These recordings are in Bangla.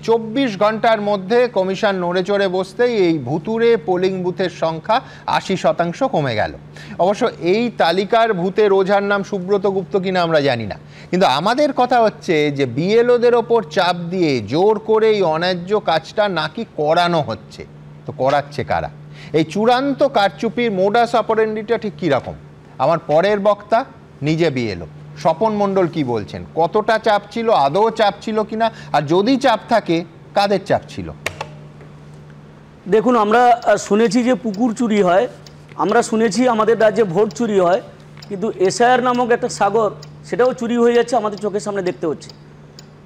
24 ঘন্টার মধ্যে কমিশন নড়ে চড়ে বসতেই এই ভুতুরে পোলিং বুথের সংখ্যা 80% কমে গেল। অবশ্য এই তালিকার ভূতের ওঝার নাম সুব্রত গুপ্ত কিনা আমরা জানি না, কিন্তু আমাদের কথা হচ্ছে যে বিএলওদের ওপর চাপ দিয়ে জোর করে এই অন্যায্য কাজটা নাকি করানো হচ্ছে। তো করাচ্ছে কারা? এই চূড়ান্ত কারচুপির মোডাস অপারেন্ডিটা ঠিক কীরকম? আমার পরের বক্তা নিজে বিএলও স্বপন মণ্ডল কি বলছেন, কতটা চাপ ছিল, আদৌ চাপ ছিল কিনা, আর যদি চাপ থাকে কাদের চাপ ছিল? দেখুন, আমরা শুনেছি যে পুকুর চুরি হয়, আমরা শুনেছি আমাদের রাজ্যে ভোট চুরি হয়, কিন্তু এসআইআর নামক একটা সাগর সেটাও চুরি হয়ে যাচ্ছে, আমাদের চোখের সামনে দেখতে হচ্ছে।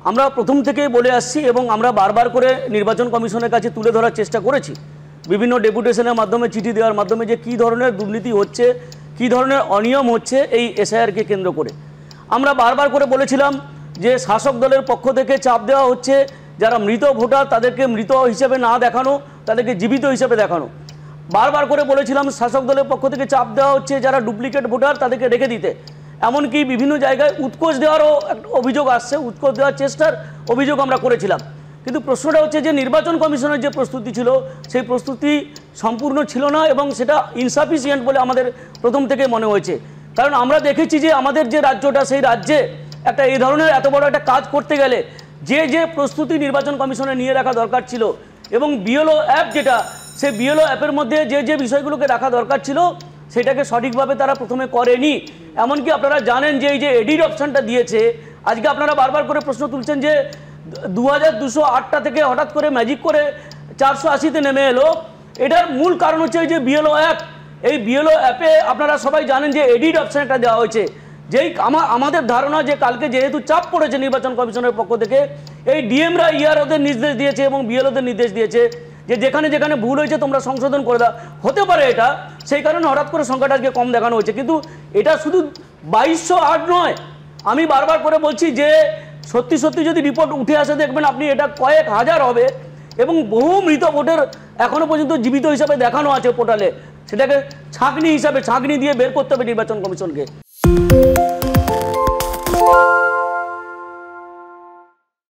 আমরা প্রথম থেকে বলে আসছি এবং আমরা বারবার করে নির্বাচন কমিশনের কাছে তুলে ধরার চেষ্টা করেছি, বিভিন্ন ডেপুটেশনের মাধ্যমে, চিঠি দেওয়ার মাধ্যমে, যে কী ধরনের দুর্নীতি হচ্ছে, কী ধরনের অনিয়ম হচ্ছে এই এসআইআরকে কেন্দ্র করে। আমরা বারবার করে বলেছিলাম যে শাসক দলের পক্ষ থেকে চাপ দেওয়া হচ্ছে, যারা মৃত ভোটার তাদেরকে মৃত হিসেবে না দেখানো, তাদেরকে জীবিত হিসেবে দেখানো। বারবার করে বলেছিলাম শাসক দলের পক্ষ থেকে চাপ দেওয়া হচ্ছে যারা ডুপ্লিকেট ভোটার তাদেরকে রেখে দিতে। এমনকি বিভিন্ন জায়গায় উৎকোচ দেওয়ারও একটা অভিযোগ আসছে, উৎকোচ দেওয়ার চেষ্টার অভিযোগ আমরা করেছিলাম। কিন্তু প্রশ্নটা হচ্ছে যে নির্বাচন কমিশনের যে প্রস্তুতি ছিল সেই প্রস্তুতি সম্পূর্ণ ছিল না এবং সেটা ইনসাফিসিয়েন্ট বলে আমাদের প্রথম থেকে মনে হয়েছে। কারণ আমরা দেখেছি যে আমাদের যে রাজ্যটা, সেই রাজ্যে একটা এই ধরনের এত বড় একটা কাজ করতে গেলে যে প্রস্তুতি নির্বাচন কমিশনে নিয়ে রাখা দরকার ছিল এবং বিএলও অ্যাপ যেটা, সেই বিএলও অ্যাপের মধ্যে যে বিষয়গুলোকে রাখা দরকার ছিল সেটাকে সঠিকভাবে তারা প্রথমে করেনি। এমনকি আপনারা জানেন যে এই যে এডিট অপশানটা দিয়েছে, আজকে আপনারা বারবার করে প্রশ্ন তুলছেন যে 2208টা থেকে হঠাৎ করে ম্যাজিক করে 480-তে নেমে এলো। এটার মূল কারণ হচ্ছে এই যে বিএলও অ্যাপ। এই বিএলও অ্যাপে আপনারা সবাই জানেন যে এডিট অপশান একটা দেওয়া হয়েছে, যেই আমাদের ধারণা যে কালকে যেহেতু চাপ পড়েছে নির্বাচন কমিশনের পক্ষ থেকে, এই ডিএমরা ইআরওদের নির্দেশ দিয়েছে এবং বিএলওদের নির্দেশ দিয়েছে যে যেখানে যেখানে ভুল হয়েছে তোমরা সংশোধন করে দাও। হতে পারে এটা, সেই কারণে হঠাৎ করে সংখ্যাটা আজকে কম দেখানো হয়েছে, কিন্তু এটা শুধু 2208 নয়। আমি বারবার করে বলছি যে সত্যি সত্যি যদি রিপোর্ট উঠে আসে দেখবেন আপনি এটা কয়েক হাজার হবে এবং বহু মৃত ভোটের এখনো পর্যন্ত জীবিত হিসাবে দেখানো আছে পোর্টালে। সেটাকে ছাঁকনি দিয়ে বের করতে হবে নির্বাচন কমিশনকে।